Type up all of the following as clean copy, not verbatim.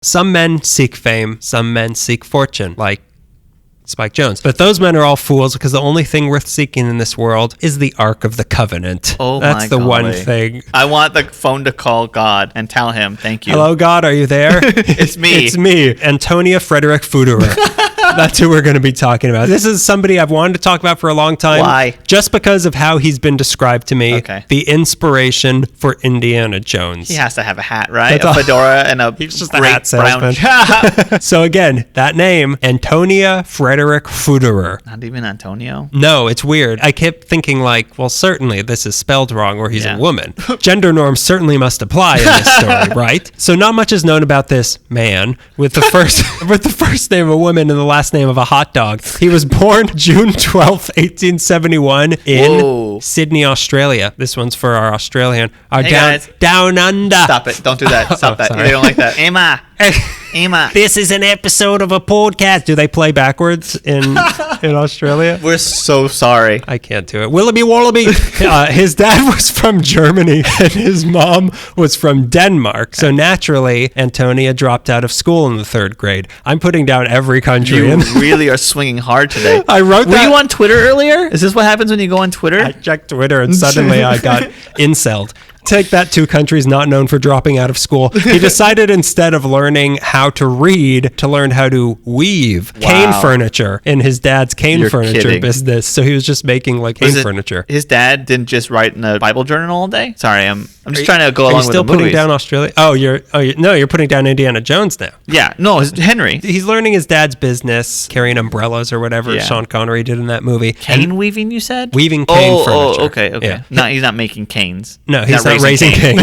Some men seek fame, some men seek fortune, like Spike Jonze. But those men are all fools because the only thing worth seeking in this world is the Ark of the Covenant. Oh, that's the one thing. I want the phone to call God and tell him, thank you. Hello, God, are you there? It's me. It's me, Antonia Futterer. That's who we're going to be talking about. This is somebody I've wanted to talk about for a long time. Why? Just because of how he's been described to me. Okay. The inspiration for Indiana Jones. He has to have a hat, right? That's a fedora and a He's just a great hat brown salesman. So again, that name, Antonia Futterer. Not even Antonio? No, it's weird. I kept thinking like, well, certainly this is spelled wrong or he's Yeah. a woman. Gender norms certainly must apply in this story, right? So not much is known about this man with the first name of a woman and the last name of a hot dog. He was born June 12th, 1871 in Sydney, Australia. This one's for our Australian. Our Hey, down, guys. down under. Stop it. Don't do that. Stop that. sorry. They don't like that. Emma. Emma. This is an episode of a podcast. Do they play backwards in Australia? We're so sorry. I can't do it. Willoughby Wallaby. His dad was from Germany and his mom was from Denmark. So naturally, Antonia dropped out of school in the 3rd grade. I'm putting down every country. You really are swinging hard today. I wrote Were that. you on Twitter earlier? Is this what happens when you go on Twitter? I checked Twitter and suddenly I got incelled. Take that, 2 countries not known for dropping out of school. He decided instead of learning how to read, to learn how to weave cane furniture in his dad's cane furniture kidding. business. So he was just making like cane furniture. His dad didn't just write in a Bible journal all day? Sorry, I'm just trying to go along with the still putting movies. down Australia? You're putting down Indiana Jones now. Yeah, no, it's Henry. He's learning his dad's business, carrying umbrellas or whatever Yeah. Sean Connery did in that movie. Cane weaving, you said? Weaving cane furniture. Oh, okay. Yeah. No, he's not making canes. No, he's not raising cane.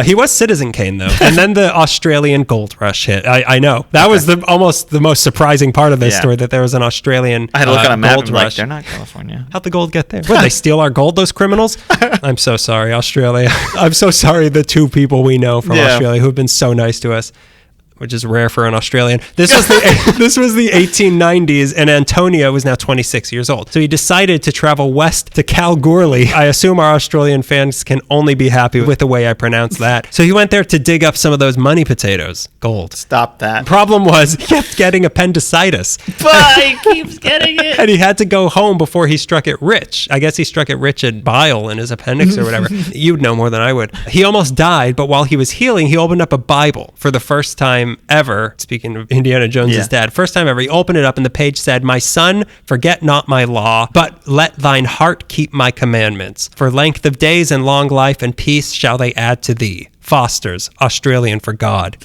He was Citizen Kane, though. And then the Australian gold rush hit. I know. That was almost the most surprising part of this story, that there was an Australian I had to look on a map gold and like, rush. they're not California. How'd the gold get there? What, they steal our gold, those criminals? I'm so sorry, Australia. I'm so sorry, the 2 people we know from Australia who've been so nice to us, which is rare for an Australian. This was the 1890s, and Antonia was now 26 years old. So he decided to travel west to Kalgoorlie. I assume our Australian fans can only be happy with the way I pronounce that. So he went there to dig up some of those money potatoes, gold. Stop that. Problem was, he kept getting appendicitis. But he keeps getting it. And he had to go home before he struck it rich. I guess he struck it rich at bile in his appendix or whatever. You'd know more than I would. He almost died, but while he was healing, he opened up a Bible for the first time ever. Speaking of Indiana Jones's dad, first time ever, he opened it up and the page said, "My son, forget not my law, but let thine heart keep my commandments. For length of days and long life and peace shall they add to thee." Foster's, Australian for God.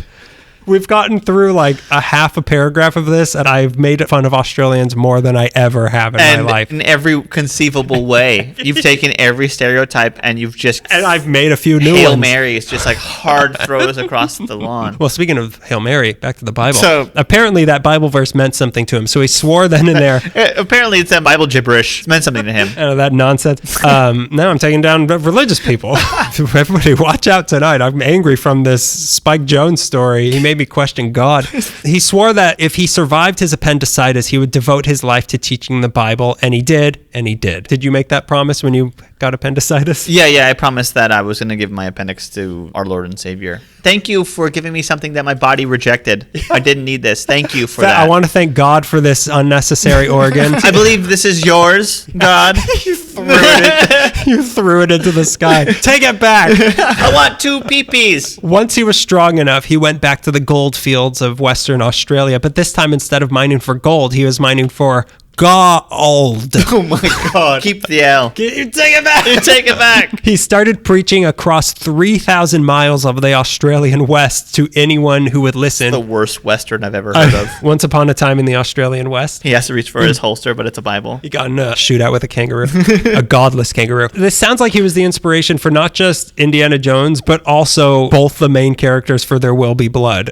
We've gotten through like a half a paragraph of this, and I've made fun of Australians more than I ever have in my life. In every conceivable way. You've taken every stereotype and you've just... And I've made a few new Hail ones. Mary is just like hard throws across the lawn. Well, speaking of Hail Mary, back to the Bible. So- apparently that Bible verse meant something to him. So he swore then and there. Apparently it's that Bible gibberish. It's meant something to him. That nonsense. Now I'm taking down religious people. Everybody watch out tonight. I'm angry from this Spike Jonze story. He made me question God. He swore that if he survived his appendicitis, he would devote his life to teaching the Bible, and he did, and he did. Did you make that promise when you got appendicitis? Yeah, I promised that I was going to give my appendix to our Lord and Savior. Thank you for giving me something that my body rejected. I didn't need this. Thank you for that. I want to thank God for this unnecessary organ. I believe this is yours, God. You threw it into the sky. Take it back. I want 2 peepees. Once he was strong enough, he went back to the gold fields of Western Australia, but this time instead of mining for gold, he was mining for gold. Oh my God. Keep the L. You take it back. You take it back. He started preaching across 3,000 miles of the Australian West to anyone who would listen. The worst Western I've ever heard of. Once upon a time in the Australian West. He has to reach for his holster, but it's a Bible. He got in a shootout with a kangaroo, a godless kangaroo. This sounds like he was the inspiration for not just Indiana Jones, but also both the main characters for There Will Be Blood.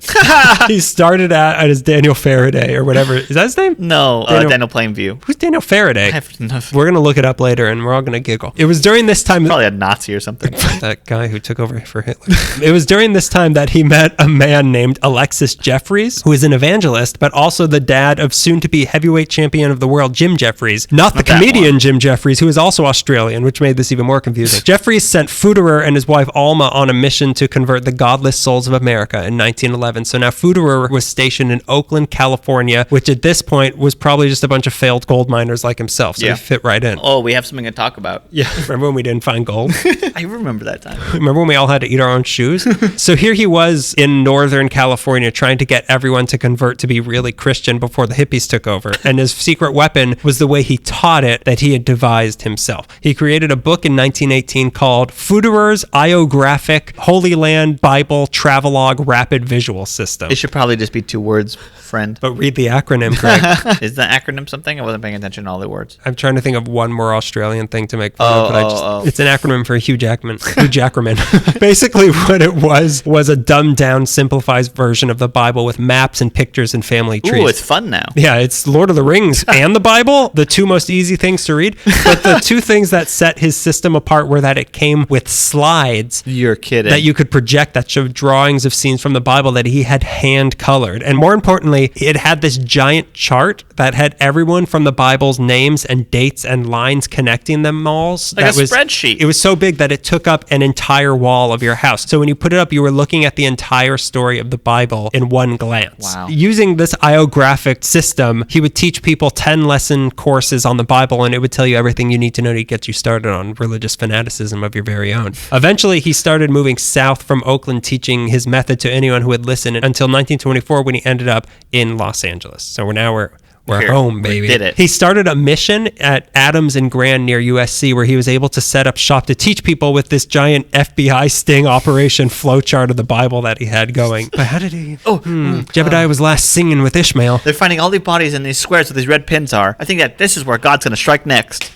He started at as Daniel Faraday or whatever. Is that his name? No, Daniel Plainview. Australian view. Who's Daniel Faraday? I have enough. We're going to look it up later, and we're all going to giggle. It was during this time... Probably a Nazi or something. That guy who took over for Hitler. It was during this time that he met a man named Alexis Jeffries, who is an evangelist, but also the dad of soon-to-be heavyweight champion of the world, Jim Jeffries. Not the comedian Jim Jeffries, who is also Australian, which made this even more confusing. Jeffries sent Futterer and his wife Alma on a mission to convert the godless souls of America in 1911. So now Futterer was stationed in Oakland, California, which at this point was probably just a bunch of failed gold miners like himself. So he fit right in. Oh, we have something to talk about. Yeah. Remember when we didn't find gold? I remember that time. Remember when we all had to eat our own shoes? So here he was in Northern California trying to get everyone to convert to be really Christian before the hippies took over. And his secret weapon was the way he taught it that he had devised himself. He created a book in 1918 called Futterer's Biography Holy Land Bible Travelogue Rapid Visual System. It should probably just be 2 words, friend. But read the acronym, Greg. Is the acronym something? I wasn't paying attention to all the words. I'm trying to think of one more Australian thing to make fun of, but it's an acronym for Hugh Jackman. Hugh Jackman. Basically, what it was a dumbed-down, simplified version of the Bible with maps and pictures and family trees. Ooh, it's fun now. Yeah, it's Lord of the Rings and the Bible, the 2 most easy things to read. But the 2 things that set his system apart were that it came with slides. You're kidding. That you could project that showed drawings of scenes from the Bible that he had hand-colored. And more importantly, it had this giant chart that had everyone from the Bible's names and dates and lines connecting them all. Like a spreadsheet. It was so big that it took up an entire wall of your house. So when you put it up, you were looking at the entire story of the Bible in one glance. Wow. Using this biographic system, he would teach people 10 lesson courses on the Bible, and it would tell you everything you need to know to get you started on religious fanaticism of your very own. Eventually, he started moving south from Oakland, teaching his method to anyone who would listen until 1924 when he ended up in Los Angeles. So we're home, baby. We did it. He started a mission at Adams and Grand near USC where he was able to set up shop to teach people with this giant FBI sting operation flowchart of the Bible that he had going. But how did he? Jebediah was last singing with Ishmael. They're finding all the bodies in these squares where these red pins are. I think that this is where God's going to strike next.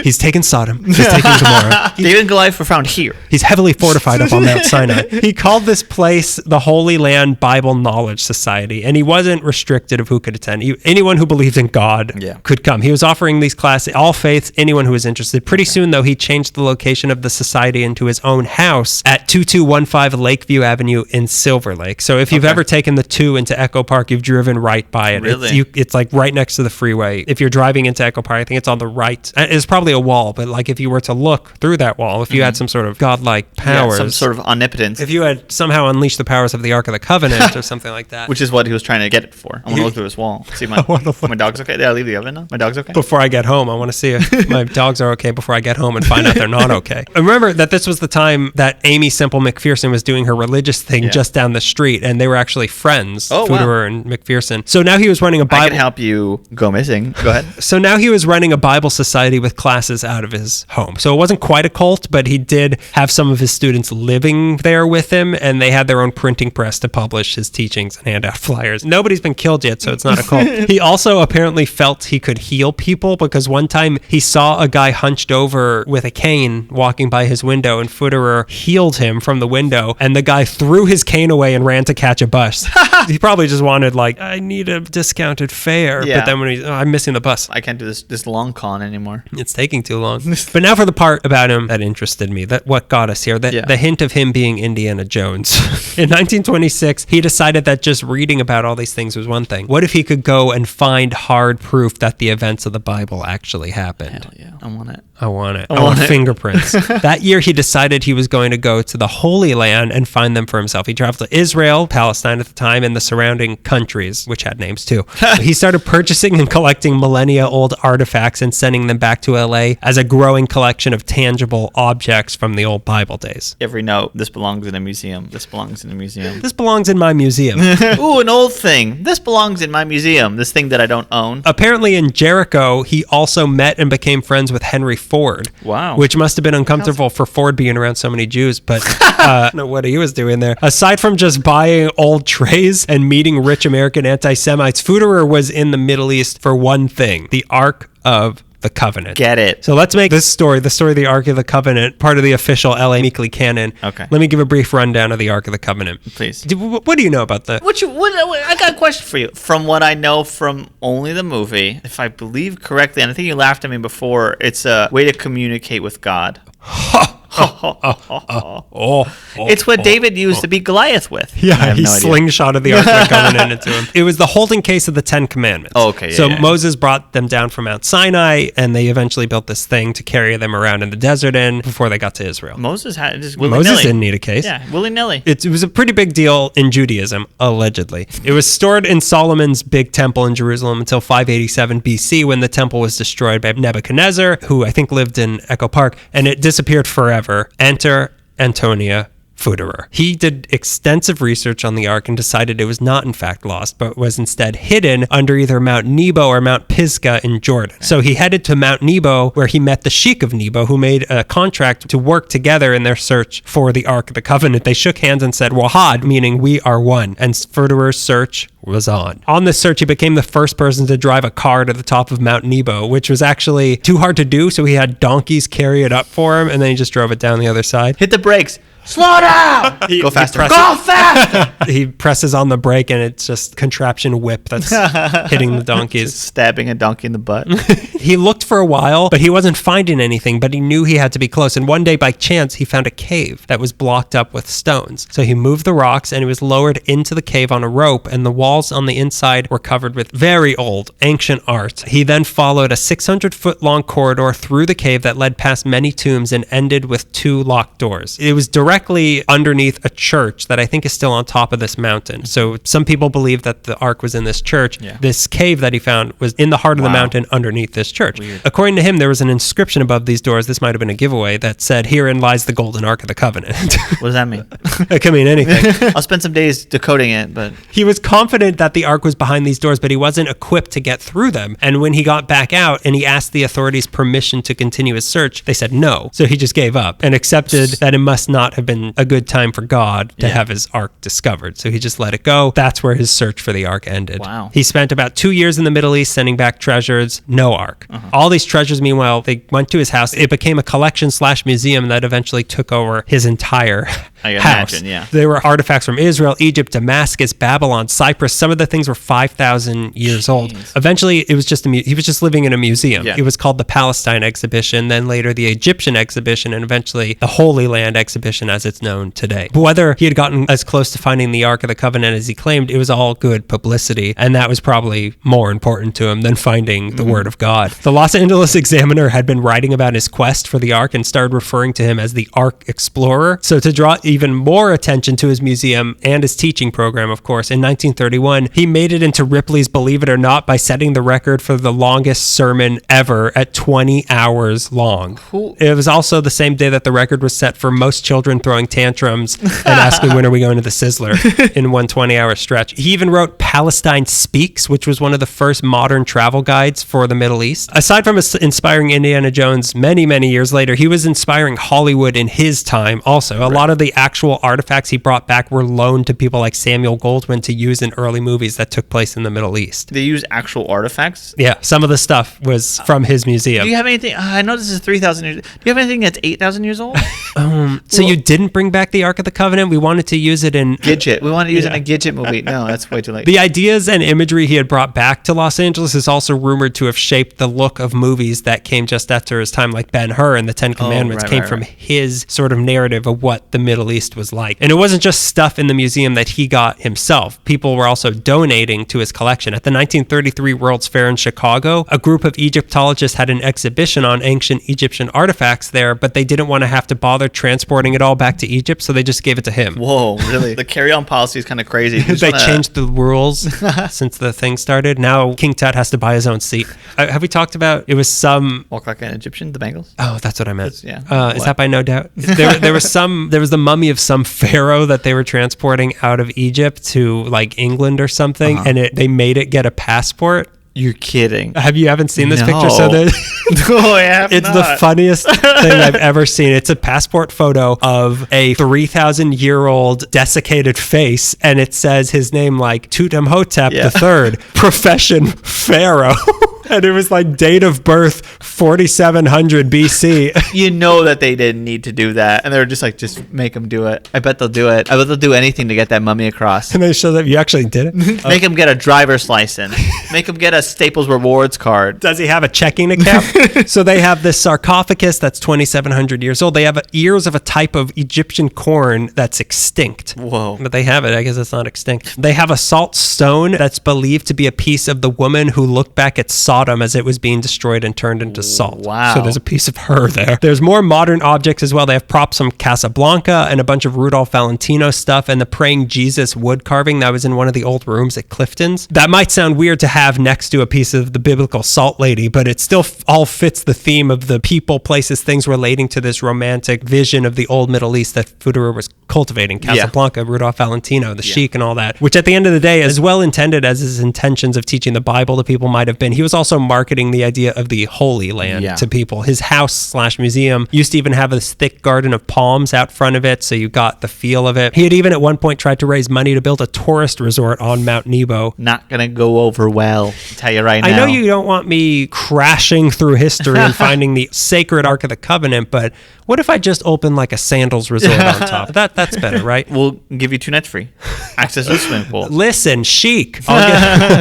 He's taken Sodom. He's taken Gomorrah. David and Goliath were found here. He's heavily fortified up on Mount Sinai. He called this place the Holy Land Bible Knowledge Society, and he wasn't restricted of who could attend. Anyone who believed in God could come. He was offering these classes, all faiths, anyone who was interested. Pretty soon, though, he changed the location of the society into his own house at 2215 Lakeview Avenue in Silver Lake. So if you've ever taken the 2 into Echo Park, you've driven right by it. Really? It's like right next to the freeway. If you're driving into Echo Park, I think it's on the right. It's probably a wall, but like if you were to look through that wall, if you had some sort of godlike powers, some sort of omnipotence, if you had somehow unleashed the powers of the Ark of the Covenant or something like that, which is what he was trying to get it for. I want to look through this wall. See my dog's okay. Did I leave the oven now? My dog's okay. Before I get home, I want to see if my dogs are okay before I get home and find out they're not okay. And remember that this was the time that Amy Semple McPherson was doing her religious thing just down the street, and they were actually friends, Futterer and McPherson. So now he was running a Bible. I can help you go missing. Go ahead. So now he was running a Bible society with classes out of his home. So it wasn't quite a cult, but he did have some of his students living there with him, and they had their own printing press to publish his teachings and hand out flyers. Nobody's been killed yet, so it's not a cult. He also apparently felt he could heal people because one time he saw a guy hunched over with a cane walking by his window, and Futterer healed him from the window, and the guy threw his cane away and ran to catch a bus. He probably just wanted, like, I need a discounted fare. Yeah. But then when I'm missing the bus. I can't do this long con anymore. It's taking too long. But now for the part about him that interested me, that what got us here, the hint of him being Indiana Jones. In 1926, he decided that just reading about all these things was one thing. What if he could go and find hard proof that the events of the Bible actually happened? Hell yeah. I want it. I want fingerprints. That year, he decided he was going to go to the Holy Land and find them for himself. He traveled to Israel, Palestine at the time, and the surrounding countries, which had names too. He started purchasing and collecting millennia-old artifacts and sending them back to LA as a growing collection of tangible objects from the old Bible days. Every note, this belongs in a museum. This belongs in a museum. This belongs in my museum. Ooh, an old thing. This belongs in my museum. This thing that I don't own. Apparently in Jericho, he also met and became friends with Henry Ford. Wow. Which must have been uncomfortable for Ford being around so many Jews, but I don't know what he was doing there. Aside from just buying old trays and meeting rich American anti-Semites, Futterer was in the Middle East for one thing, the Ark of the Covenant. Get it. So let's make this story, the story of the Ark of the Covenant, part of the official LA Meekly canon. Okay. Let me give a brief rundown of the Ark of the Covenant. Please. What do you know about the... I got a question for you. From what I know from only the movie, if I believe correctly, and I think you laughed at me before, it's a way to communicate with God. It's what David used to beat Goliath with. Yeah, he slingshotted the Ark of the Covenant into him. It was the holding case of the 10 Commandments. Oh, okay. So Moses brought them down from Mount Sinai, and they eventually built this thing to carry them around in the desert before they got to Israel. Moses had just willy-nilly. Moses didn't need a case. Yeah, willy-nilly. It was a pretty big deal in Judaism, allegedly. It was stored in Solomon's big temple in Jerusalem until 587 BC, when the temple was destroyed by Nebuchadnezzar, who I think lived in Echo Park, and it disappeared forever. Enter Antonia Futterer. He did extensive research on the Ark and decided it was not in fact lost, but was instead hidden under either Mount Nebo or Mount Pisgah in Jordan. Okay. So he headed to Mount Nebo, where he met the Sheikh of Nebo, who made a contract to work together in their search for the Ark of the Covenant. They shook hands and said, Wahad, meaning we are one. And Futterer's search was on. On this search, he became the first person to drive a car to the top of Mount Nebo, which was actually too hard to do, so he had donkeys carry it up for him, and then he just drove it down the other side. Hit the brakes. Slow down! Go faster. Go faster! He presses on the brake, and it's just contraption whip that's hitting the donkeys. Just stabbing a donkey in the butt. He looked for a while, but he wasn't finding anything, but he knew he had to be close. And one day, by chance, he found a cave that was blocked up with stones. So he moved the rocks, and he was lowered into the cave on a rope, and the walls on the inside were covered with very old, ancient art. He then followed a 600-foot-long corridor through the cave that led past many tombs and ended with 2 locked doors. It was directly underneath a church that I think is still on top of this mountain. So some people believe that the Ark was in this church. Yeah. This cave that he found was in the heart of the mountain underneath this church. Weird. According to him, there was an inscription above these doors. This might have been a giveaway that said, "Herein lies the golden Ark of the Covenant." What does that mean? It could mean anything. I'll spend some days decoding it, but... He was confident that the Ark was behind these doors, but he wasn't equipped to get through them. And when he got back out and he asked the authorities permission to continue his search, they said no. So he just gave up and accepted that it must not have been a good time for God to have his Ark discovered. So he just let it go. That's where his search for the Ark ended. Wow. He spent about 2 years in the Middle East sending back treasures. No Ark. All these treasures, meanwhile, they went to his house. It became a collection/museum that eventually took over his entire house. Imagine, yeah. There were artifacts from Israel, Egypt, Damascus, Babylon, Cyprus. Some of the things were 5,000 years old. Eventually, it was just he was just living in a museum. Yeah. It was called the Palestine Exhibition, then later the Egyptian Exhibition, and eventually the Holy Land Exhibition as it's known today. But whether he had gotten as close to finding the Ark of the Covenant as he claimed, it was all good publicity, and that was probably more important to him than finding the Word of God. The Los Angeles Examiner had been writing about his quest for the Ark and started referring to him as the Ark Explorer. So to draw even more attention to his museum and his teaching program, of course, in 1931, he made it into Ripley's Believe It or Not by setting the record for the longest sermon ever at 20 hours long. Cool. It was also the same day that the record was set for most children throwing tantrums and asking when are we going to the Sizzler in one 20-hour stretch. He even wrote Palestine Speaks, which was one of the first modern travel guides for the Middle East. Aside from inspiring Indiana Jones many, many years later, he was inspiring Hollywood in his time also. A lot of the actual artifacts he brought back were loaned to people like Samuel Goldwyn to use in early movies that took place in the Middle East. They use actual artifacts? Yeah, some of the stuff was from his museum. Do you have anything? I know this is 3,000 years. Do you have anything that's 8,000 years old? So you didn't bring back the Ark of the Covenant? We wanted to use it in... Gidget. We wanted to use it in a Gidget movie. No, that's way too late. The ideas and imagery he had brought back to Los Angeles is also rumored to have shaped the look of movies that came just after his time, like Ben-Hur and the Ten Commandments came from his sort of narrative of what the Middle East was like. And it wasn't just stuff in the museum that he got himself. People were also donating to his collection. At the 1933 World's Fair in Chicago, a group of Egyptologists had an exhibition on ancient Egyptian artifacts there, but they didn't want to have to bother transporting it all back to Egypt, so they just gave it to him. Whoa, really? The carry-on policy is kind of crazy. They changed the rules since the thing started. Now King Tut has to buy his own seat. Have we talked about, it was some... Walk like an Egyptian, the Bengals? Oh, that's what I meant. Is that by No Doubt? There was the mummy of some pharaoh that they were transporting out of Egypt to like England or something, and they made it get a passport. You're kidding. Haven't seen this picture? So no, I have it's not. The funniest thing I've ever seen. It's a passport photo of a 3,000-year-old desiccated face, and it says his name like Tutemhotep III, profession pharaoh. And it was like date of birth 4700 BC. You know that they didn't need to do that. And they were just like, just make them do it. I bet they'll do it. I bet they'll do anything to get that mummy across. And they show that you actually did it. Make him get a driver's license. Make him get a Staples Rewards card. Does he have a checking account? So they have this sarcophagus that's 2,700 years old. They have ears of a type of Egyptian corn that's extinct. Whoa. But they have it. I guess it's not extinct. They have a salt stone that's believed to be a piece of the woman who looked back at Sodom as it was being destroyed and turned into salt. Wow. So there's a piece of her there. There's more modern objects as well. They have props from Casablanca and a bunch of Rudolph Valentino stuff and the praying Jesus wood carving that was in one of the old rooms at Clifton's. That might sound weird to have next to a piece of the biblical salt lady, but it still all fits the theme of the people, places, things relating to this romantic vision of the old Middle East that Futterer was cultivating. Casablanca, Rudolph Valentino, the Sheik and all that, which at the end of the day, as well intended as his intentions of teaching the Bible to people might have been, he was also marketing the idea of the Holy Land to people. His house/museum used to even have this thick garden of palms out front of it, so you got the feel of it. He had even at one point tried to raise money to build a tourist resort on Mount Nebo. Not gonna go over well, I'll tell you right now. I know you don't want me crashing through history and finding the sacred Ark of the Covenant, but what if I just open like a sandals resort on top? That's better, right? We'll give you 2 nights free. Access to the swimming pool. Listen, chic.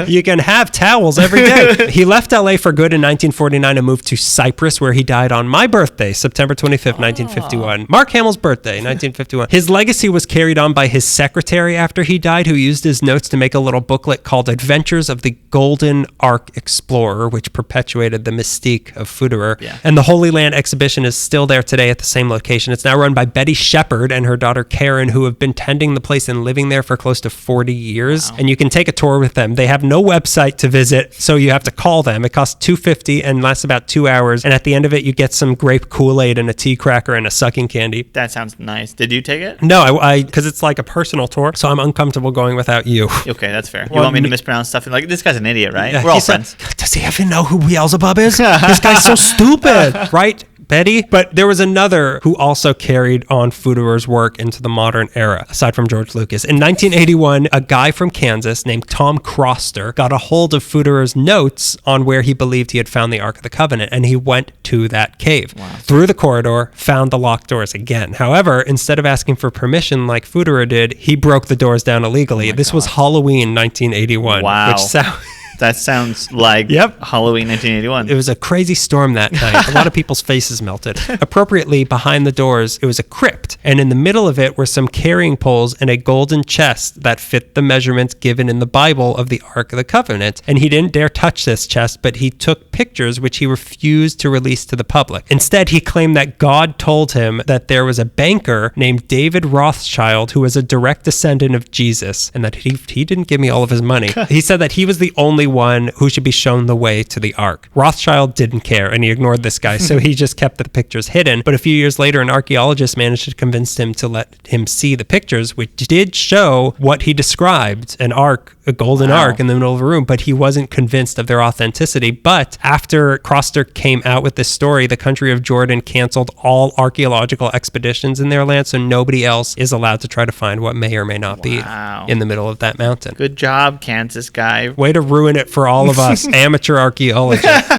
You can have towels every day. He left LA for good in 1949 and moved to Cyprus, where he died on my birthday, September 25th, 1951. Mark Hamill's birthday, 1951. His legacy was carried on by his secretary after he died, who used his notes to make a little booklet called Adventures of the Golden Ark Explorer, which perpetuated the mystique of Futterer. Yeah. And the Holy Land exhibition is still there today at the same location. It's now run by Betty Shepard and her daughter Karen, who have been tending the place and living there for close to 40 years. Wow. And you can take a tour with them. They have no website to visit, so you have to call them. It costs $250 and lasts about 2 hours. And at the end of it, you get some grape Kool-Aid and a tea cracker and a sucking candy. That sounds nice. Did you take it? No, I because it's like a personal tour, so I'm uncomfortable going without you. Okay, that's fair. You want me to mispronounce stuff? And like, this guy's an idiot, right? We're all friends. Does he even know who Beelzebub is? This guy's so stupid, right? Betty. But there was another who also carried on Futterer's work into the modern era, aside from George Lucas. In 1981, a guy from Kansas named Tom Croster got a hold of Futterer's notes on where he believed he had found the Ark of the Covenant, and he went to that cave. Wow. Through the corridor, found the locked doors again. However, instead of asking for permission like Futterer did, he broke the doors down illegally. This was Halloween 1981. Wow. Which sounds... That sounds like Halloween 1981. It was a crazy storm that night. A lot of people's faces melted. Appropriately, behind the doors, it was a crypt. And in the middle of it were some carrying poles and a golden chest that fit the measurements given in the Bible of the Ark of the Covenant. And he didn't dare touch this chest, but he took pictures which he refused to release to the public. Instead, he claimed that God told him that there was a banker named David Rothschild who was a direct descendant of Jesus, and that he didn't give me all of his money. He said that he was the only one who should be shown the way to the Ark. Rothschild didn't care, and he ignored this guy, so he just kept the pictures hidden. But a few years later, an archaeologist managed to convince him to let him see the pictures, which did show what he described, an ark, a golden ark in the middle of a room, but he wasn't convinced of their authenticity. But after Croster came out with this story, the country of Jordan canceled all archaeological expeditions in their land, so nobody else is allowed to try to find what may or may not be in the middle of that mountain. Good job, Kansas guy. Way to ruin it for all of us amateur archaeologists.